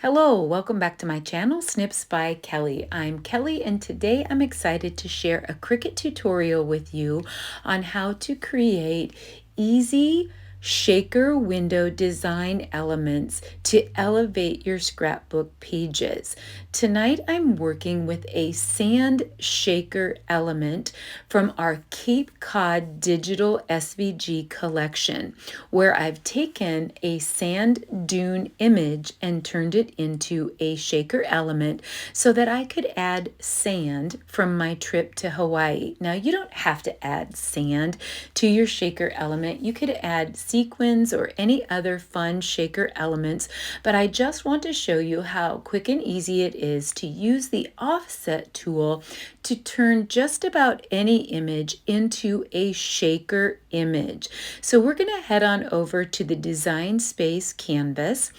Hello, welcome back to my channel, Snips by Kelly. I'm Kelly and today I'm excited to share a Cricut tutorial with you on how to create easy shaker window design elements to elevate your scrapbook pages. Tonight I'm working with a sand shaker element from our Cape Cod digital SVG collection, where I've taken a sand dune image and turned it into a shaker element so that I could add sand from my trip to Hawaii. Now, you don't have to add sand to your shaker element. You could add sequins or any other fun shaker elements, but I just want to show you how quick and easy it is to use the offset tool to turn just about any image into a shaker image. So we're going to head on over to the Design Space canvas.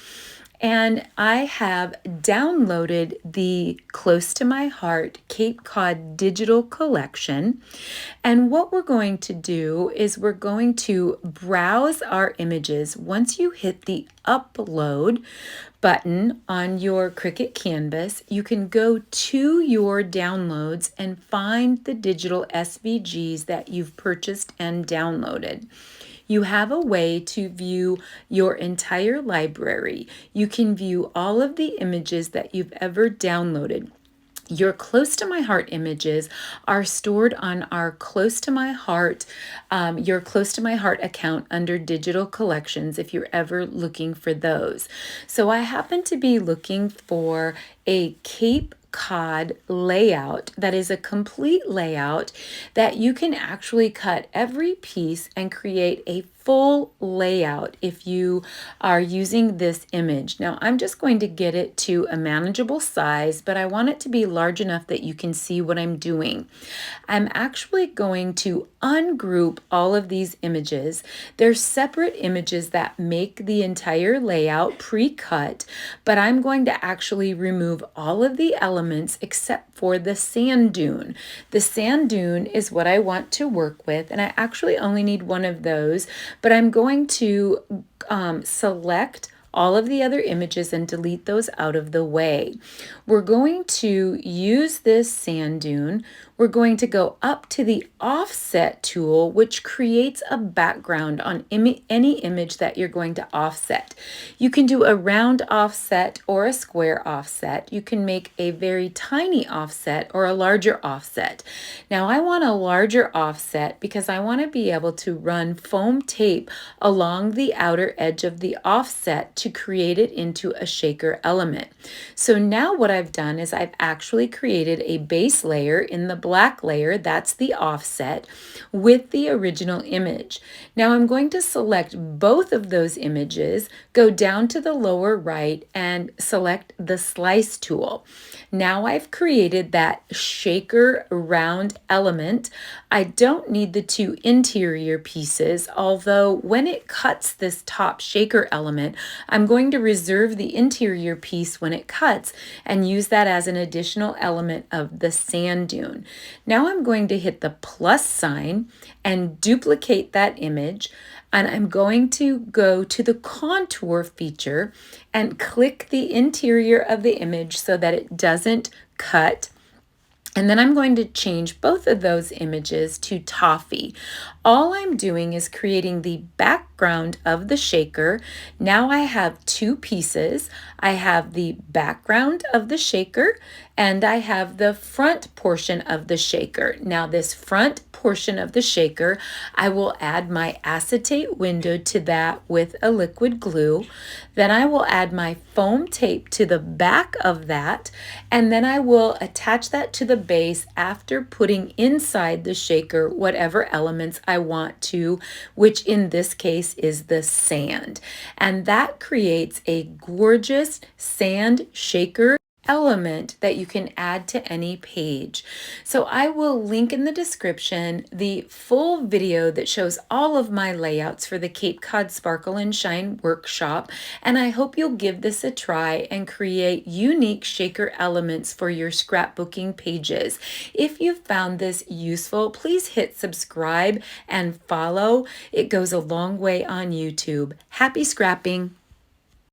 And I have downloaded the Close to My Heart Cape Cod digital collection. And what we're going to do is we're going to browse our images. Once you hit the upload button on your Cricut canvas, you can go to your downloads and find the digital SVGs that you've purchased and downloaded. You have a way to view your entire library. You can view all of the images that you've ever downloaded. Your Close to My Heart images are stored on our Close to My Heart, your Close to My Heart account under Digital Collections if you're ever looking for those. So I happen to be looking for a Cape Cod layout that is a complete layout that you can actually cut every piece and create a full layout if you are using this image. Now I'm just going to get it to a manageable size, but I want it to be large enough that you can see what I'm doing. I'm actually going to ungroup all of these images. They're separate images that make the entire layout pre-cut, but I'm going to actually remove all of the elements except for the sand dune. The sand dune is what I want to work with, and I actually only need one of those, but I'm going to select all of the other images and delete those out of the way. We're going to use this sand dune. We're going to go up to the offset tool, which creates a background on any image that you're going to offset. You can do a round offset or a square offset. You can make a very tiny offset or a larger offset. Now I want a larger offset because I want to be able to run foam tape along the outer edge of the offset to create it into a shaker element. So now what I've done is I've actually created a base layer in the black layer, that's the offset, with the original image. Now I'm going to select both of those images, go down to the lower right and select the slice tool. Now I've created that shaker round element. I don't need the two interior pieces, although when it cuts this top shaker element, I'm going to reserve the interior piece when it cuts and use that as an additional element of the sand dune. Now I'm going to hit the plus sign and duplicate that image, and I'm going to go to the contour feature and click the interior of the image so that it doesn't cut. And then I'm going to change both of those images to toffee. All I'm doing is creating the background of the shaker. Now I have two pieces. I have the background of the shaker and I have the front portion of the shaker. Now this front portion of the shaker, I will add my acetate window to that with a liquid glue. Then I will add my foam tape to the back of that, and then I will attach that to the base after putting inside the shaker whatever elements I want to, which in this case is the sand. And that creates a gorgeous sand shaker element that you can add to any page. So I will link in the description the full video that shows all of my layouts for the Cape Cod Sparkle and Shine workshop, and I hope you'll give this a try and create unique shaker elements for your scrapbooking pages. If you found this useful, please hit subscribe and follow. It goes a long way on YouTube. Happy scrapping!